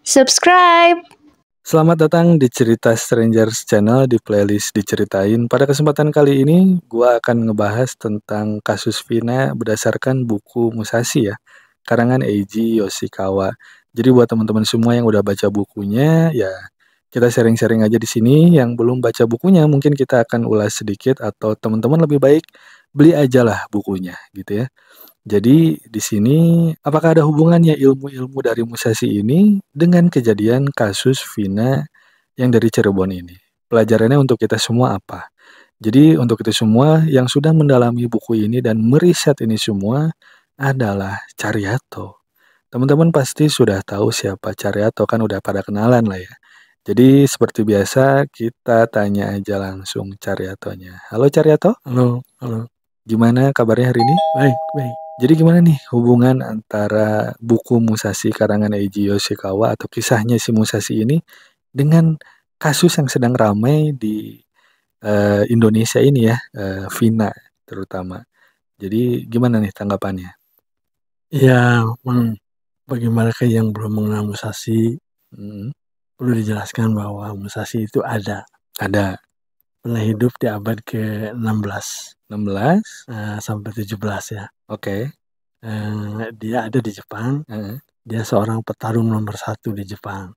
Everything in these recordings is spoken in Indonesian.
Subscribe. Selamat datang di Cerita Strangers Channel di playlist Diceritain. Pada kesempatan kali ini, gua akan ngebahas tentang kasus Vina berdasarkan buku Musashi ya, karangan Eiji Yoshikawa. Jadi buat teman-teman semua yang udah baca bukunya, ya kita sharing-sharing aja di sini. Yang belum baca bukunya, mungkin kita akan ulas sedikit atau teman-teman lebih baik beli aja lah bukunya, gitu ya. Jadi di sini apakah ada hubungannya ilmu-ilmu dari Musashi ini dengan kejadian kasus Vina yang dari Cirebon ini? Pelajarannya untuk kita semua apa? Jadi untuk itu semua yang sudah mendalami buku ini dan meriset ini semua adalah Cariato. Teman-teman pasti sudah tahu siapa Cariato, kan udah pada kenalan lah ya. Jadi seperti biasa kita tanya aja langsung Cariatonya. Halo Cariato, Halo. gimana kabarnya hari ini? Baik. Jadi gimana nih hubungan antara buku Musashi karangan Eiji Yoshikawa atau kisahnya si Musashi ini dengan kasus yang sedang ramai di Indonesia ini ya, Vina terutama. Jadi gimana nih tanggapannya? Ya, bagi mereka yang belum mengenal Musashi, perlu dijelaskan bahwa Musashi itu ada. Pernah hidup di abad ke-16 16? sampai 17 ya. Oke. Dia ada di Jepang. Dia seorang petarung nomor 1 di Jepang.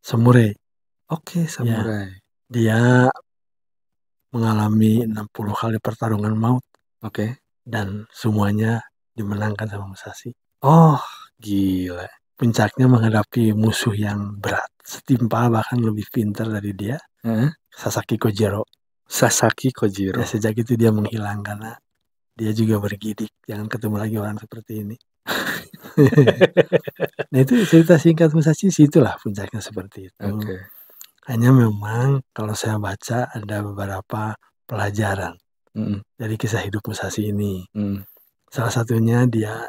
Samurai. Oke, samurai. Dia mengalami 60 kali pertarungan maut Oke. dan semuanya dimenangkan sama Musashi. Oh, gila. Puncaknya menghadapi musuh yang berat, setimpal bahkan lebih pintar dari dia, Sasaki Kojiro. Ya, sejak itu dia menghilang karena dia juga bergidik, jangan ketemu lagi orang seperti ini. Nah, itu cerita singkat Musashi, itulah puncaknya seperti itu. Oke. Hanya memang kalau saya baca ada beberapa pelajaran dari kisah hidup Musashi ini. Salah satunya dia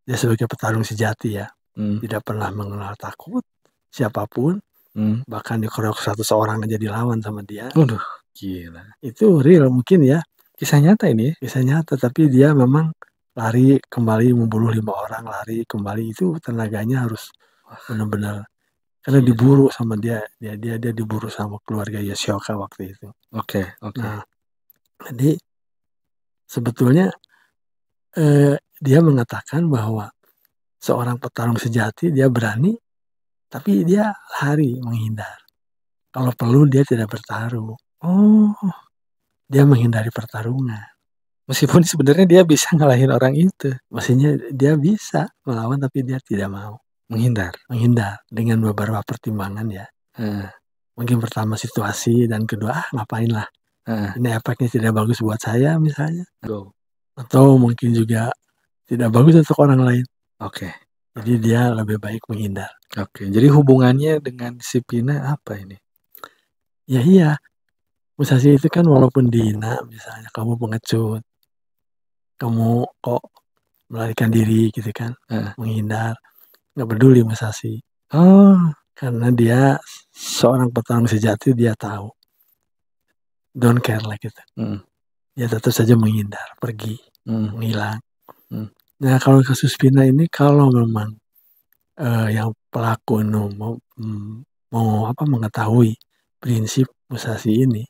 sebagai petarung sejati ya, tidak pernah mengenal takut siapapun, bahkan dikeroyok 100 orang aja dilawan sama dia. Waduh, gila. Itu real mungkin ya, Kisah nyata ini. kisah nyata, tapi dia memang lari kembali membunuh 5 orang, lari kembali, itu tenaganya harus benar-benar, karena diburu sama dia diburu sama keluarga Yoshioka waktu itu. Oke. Nah, jadi sebetulnya dia mengatakan bahwa seorang petarung sejati dia berani, tapi dia lari menghindar. Kalau perlu dia tidak bertarung. Oh, Dia menghindari pertarungan. meskipun sebenarnya dia bisa ngalahin orang itu. Maksudnya dia bisa melawan tapi dia tidak mau. Menghindar Dengan beberapa pertimbangan ya. Mungkin pertama situasi, dan kedua ngapain lah. Ini efeknya tidak bagus buat saya misalnya. Atau mungkin juga tidak bagus untuk orang lain. Oke. Jadi dia lebih baik menghindar. Oke, jadi hubungannya dengan si Pina apa ini? Ya iya. Musashi itu kan walaupun dihina, misalnya kamu pengecut, kamu kok melarikan diri gitu kan, menghindar, nggak peduli Musashi. Karena dia seorang petarung sejati, dia tahu, don't care lah gitu. Dia tetap saja menghindar, pergi, menghilang. Nah, kalau kasus Vina ini, kalau memang yang pelaku mau mengetahui prinsip Musashi ini,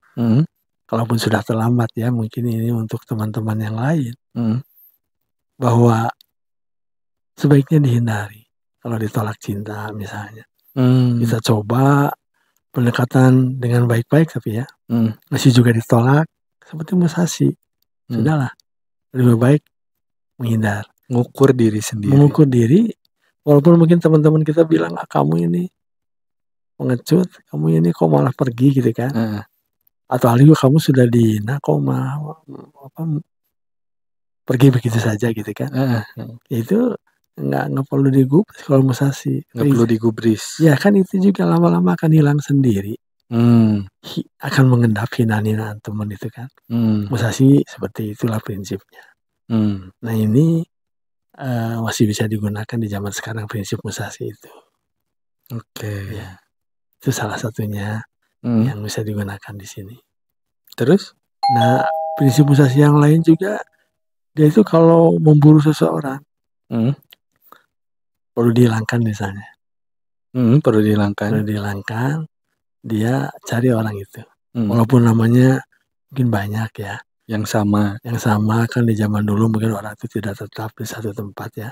kalaupun sudah terlambat ya, mungkin ini untuk teman-teman yang lain, bahwa sebaiknya dihindari. Kalau ditolak cinta misalnya, kita coba pendekatan dengan baik-baik, tapi ya masih juga ditolak, seperti Musashi, sudahlah, lebih baik menghindar, Mengukur diri, walaupun mungkin teman-teman kita bilang, kamu ini pengecut, kamu ini kok malah pergi gitu kan, atau juga kamu sudah dihina kok malah pergi begitu saja gitu kan. Itu nggak perlu digubris kalau Musashi. nggak perlu digubris. Ya kan, itu juga lama-lama akan hilang sendiri. Akan mengendap hinaan teman itu kan. Musashi seperti itulah prinsipnya. Nah, ini masih bisa digunakan di zaman sekarang prinsip Musashi itu. Oke. Ya, itu salah satunya yang bisa digunakan di sini. Terus? Nah, prinsip Musashi yang lain juga, dia itu kalau memburu seseorang, perlu dihilangkan misalnya. Perlu dihilangkan. Perlu dihilangkan, dia cari orang itu. Walaupun namanya mungkin banyak ya. Yang sama. Yang sama kan di zaman dulu mungkin orang itu tidak tetap di satu tempat ya.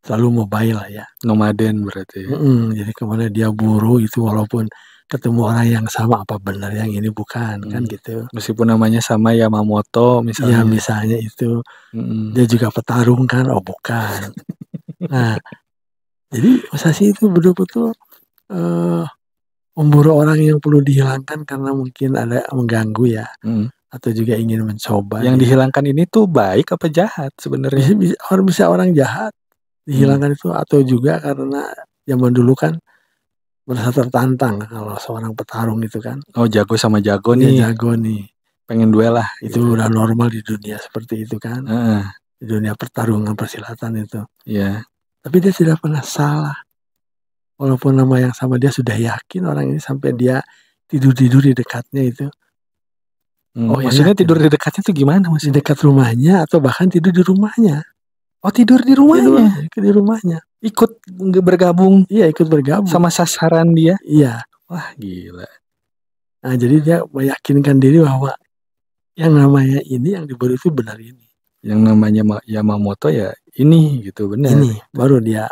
Selalu mobile lah ya. Nomaden berarti. Jadi kemudian dia buru itu walaupun ketemu orang yang sama, apa benar yang ini bukan kan gitu. Meskipun namanya sama Yamamoto misalnya. Iya misalnya itu. Dia juga petarung kan, oh bukan. Nah, jadi Musashi itu betul-betul memburu orang yang perlu dihilangkan karena mungkin ada mengganggu ya. Atau juga ingin mencoba. Yang dihilangkan ini tuh baik apa jahat sebenarnya? Bisa orang jahat dihilangkan itu, atau juga karena zaman dulu kan merasa tertantang kalau seorang petarung itu kan. Oh jago sama jago nih. Iya jago nih. Pengen duel lah. Itu gitu. Udah normal di dunia seperti itu kan. Di dunia pertarungan persilatan itu. Iya. Tapi dia tidak pernah salah. Walaupun nama yang sama, dia sudah yakin orang ini sampai dia tidur-tidur di dekatnya itu. Oh maksudnya yakin. Tidur di dekatnya itu gimana mas? Di dekat rumahnya atau bahkan tidur di rumahnya. Oh tidur di rumahnya? Di rumahnya. Ikut bergabung? Iya ikut bergabung. Sama sasaran dia? Iya. Wah gila. Nah jadi dia meyakinkan diri bahwa yang namanya ini, yang diburu itu benar ini. Yang namanya Yamamoto ya ini gitu benar. Ini baru dia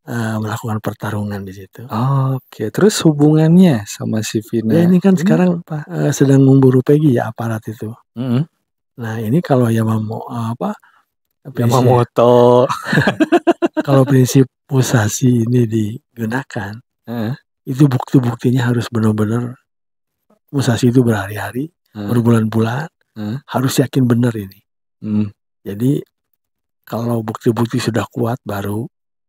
melakukan pertarungan di situ. Oke, terus hubungannya sama si Vina? Ya ini kan ini sekarang sedang memburu Peggy ya aparat itu. Nah ini kalau Yamamoto kalau prinsip Musashi ini digunakan, itu bukti-buktinya harus benar-benar Musashi itu berhari-hari, berbulan-bulan, harus yakin benar ini. Jadi kalau bukti-bukti sudah kuat baru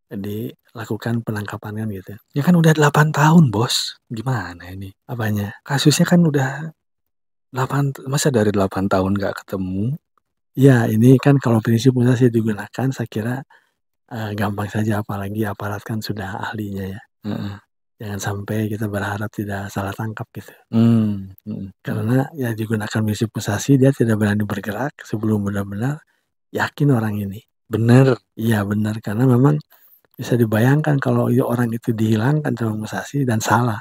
dilakukan penangkapan kan gitu. Ya kan udah 8 tahun bos, gimana ini? Apanya? Kasusnya kan udah 8, masa dari 8 tahun gak ketemu? Ya ini kan kalau prinsip Musashi digunakan, saya kira gampang saja, apalagi aparat kan sudah ahlinya ya. Jangan sampai kita berharap tidak salah tangkap gitu. Karena ya digunakan prinsip Musashi, dia tidak berani bergerak sebelum benar-benar yakin orang ini. Benar? Iya benar, karena memang bisa dibayangkan kalau orang itu dihilangkan sama Musashi dan salah.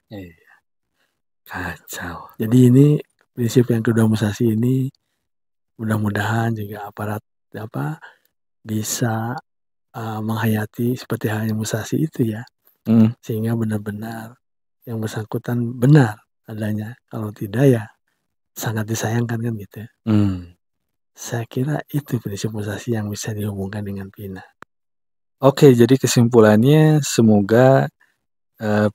Iya. Kacau. Jadi ini prinsip yang kedua Musashi ini, mudah-mudahan juga aparat bisa menghayati seperti halnya Musashi itu ya. Sehingga benar-benar yang bersangkutan benar adanya. Kalau tidak ya sangat disayangkan kan gitu. Saya kira itu prinsip Musashi yang bisa dihubungkan dengan Vina. Oke, jadi kesimpulannya semoga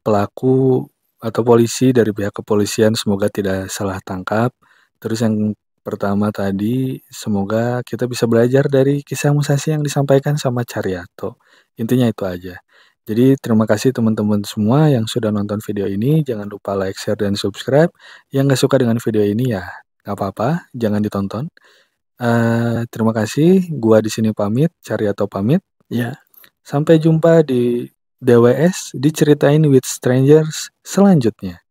pelaku atau polisi dari pihak kepolisian semoga tidak salah tangkap. Terus yang pertama tadi, semoga kita bisa belajar dari kisah Musashi yang disampaikan sama Cariato. Intinya itu aja. Jadi terima kasih teman-teman semua yang sudah nonton video ini. Jangan lupa like, share, dan subscribe. Yang gak suka dengan video ini ya gak apa-apa, jangan ditonton. Terima kasih, gua di sini pamit, Cariato pamit. Ya. Sampai jumpa di DWS, diceritain with strangers selanjutnya.